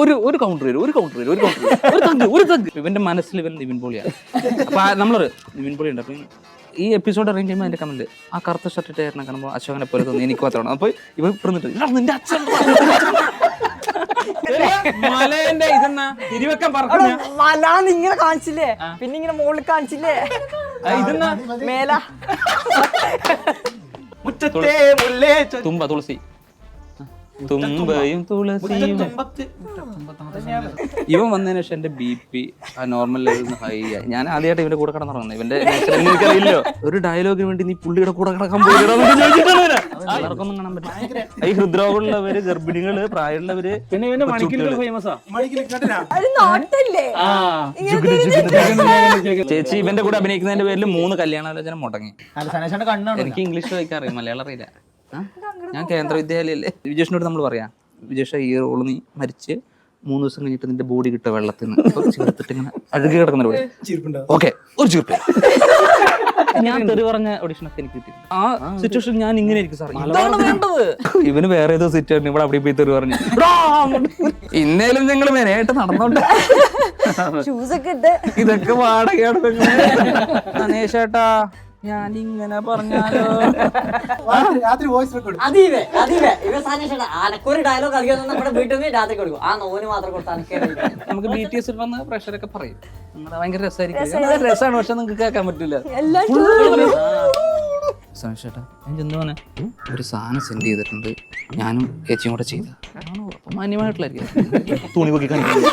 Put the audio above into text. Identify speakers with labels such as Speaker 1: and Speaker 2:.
Speaker 1: ഒരു കൗണ്ടർ വരും, ഒരു കൗണ്ടർ വരും, ഒരു തഗ്. ഇവന്റെ മനസ്സിൽ ഇവൻ നിവിൻ പോളിയാണ്. അപ്പൊ നമ്മളൊരു നിവിൻ പോളി ഉണ്ട്. അപ്പൊ ഈ എപ്പിസോഡ് ഇറങ്ങി കഴിയുമ്പോൾ അതിന്റെ കമന്റ് ആ കറുത്ത ഷർട്ട് ഇട്ടായിരുന്നു കാണുമ്പോൾ അശോകനെ പോലെ തോന്നി എനിക്ക് മാത്രമാണ്. അപ്പൊ ഇവ പറഞ്ഞിട്ട് നിന്റെ അച്ഛൻ മലേന്റെ ഇതെന്നാ തിരിവെക്കാൻ പറഞ്ഞു
Speaker 2: മല നിങ്ങനെ കാണിച്ചില്ലേ, പിന്നെ ഇങ്ങനെ മുകളിൽ കാണിച്ചില്ലേ,
Speaker 1: ഇതെന്നാ
Speaker 2: മേല
Speaker 1: തുമ്പ തുളസി തുമ്പയും തുളസിയും. ഇവൻ വന്നതിന് ശേഷം എന്റെ BP ആ നോർമൽ ലെവലിൽ ഹൈ ആയി. ഞാൻ ആദ്യമായിട്ട് ഇവന്റെ കൂടെ കിടന്നിറങ്ങുന്നത്. ഇവന്റെ എനിക്കറിയില്ലോ. ഒരു ഡയലോഗിന് വേണ്ടി നീ പുള്ളിയുടെ കൂടെ കിടക്കാൻ പോയിക്കൊന്നും കാണാൻ പറ്റില്ല. ഈ ഹൃദ്രോഗമുള്ളവര്, ഗർഭിണികള്, പ്രായമുള്ളവര്, പിന്നെ ഇവന്റെ ചേച്ചി ഇവന്റെ കൂടെ അഭിനയിക്കുന്നതിന്റെ പേരിൽ 3 കല്യാണാലോചന മുടങ്ങി. എനിക്ക് ഇംഗ്ലീഷ് വായിക്കാൻ അറിയാം, മലയാളം അറിയില്ല. ഞാൻ കേന്ദ്ര വിദ്യാലയല്ലേ. വിജേഷിനോട് നമ്മൾ പറയാം, വിജേഷ ഈ റോള് നീ മരിച്ച് 3 ദിവസം കഴിഞ്ഞിട്ട് നിന്റെ ബോഡി കിട്ടുക വെള്ളത്തിന് ചേർത്തിട്ട് ഇങ്ങനെ അഴുകി കിടക്കുന്ന ഓക്കെ ഒരു ചീർപ്പ്. ഞാൻ തെറി പറഞ്ഞ ഓഡിഷനൊക്കെ എനിക്ക് കിട്ടി. ആ സിറ്റുവേഷൻ ഞാൻ ഇങ്ങനെ ആയിരിക്കും സാർ, ഇതാണ് വേണ്ടത്. ഇവന് വേറെ ഏതോ സിറ്റുവേഷൻ ഇവിടെ അവിടെ പോയി തെറി പറഞ്ഞു. ഇന്നേലും ഞങ്ങൾ മെനയായിട്ട് നടന്നോണ്ട് ഇതൊക്കെ വാടകയാണ്. അനേഷേട്ടാ ഞാൻ ഇങ്ങനെ പറഞ്ഞാലോ.
Speaker 2: അനക്കൊരു ഡയലോഗ് അധികം നമ്മുടെ വീട്ടിൽ നിന്ന് രാത്രി കൊടുക്കും. ആ നോന് മാത്രം കൊടുത്താൽ
Speaker 1: നമുക്ക് BTS വന്ന പ്രഷറൊക്കെ പറയും നിങ്ങളെ ഭയങ്കര രസമായിരിക്കും. രസമാണ്, പക്ഷെ നിങ്ങൾക്ക് കേൾക്കാൻ പറ്റില്ല. ചേട്ടാ ഞാൻ ചെന്നോനെ ഒരു സാധനം സെൻഡ് ചെയ്തിട്ടുണ്ട്, ഞാനും ചേച്ചിയും കൂടെ ചെയ്ത മാന്യമായിട്ടുള്ളായിരിക്കും. തുണി പൊക്കി കാണിക്കുന്നത്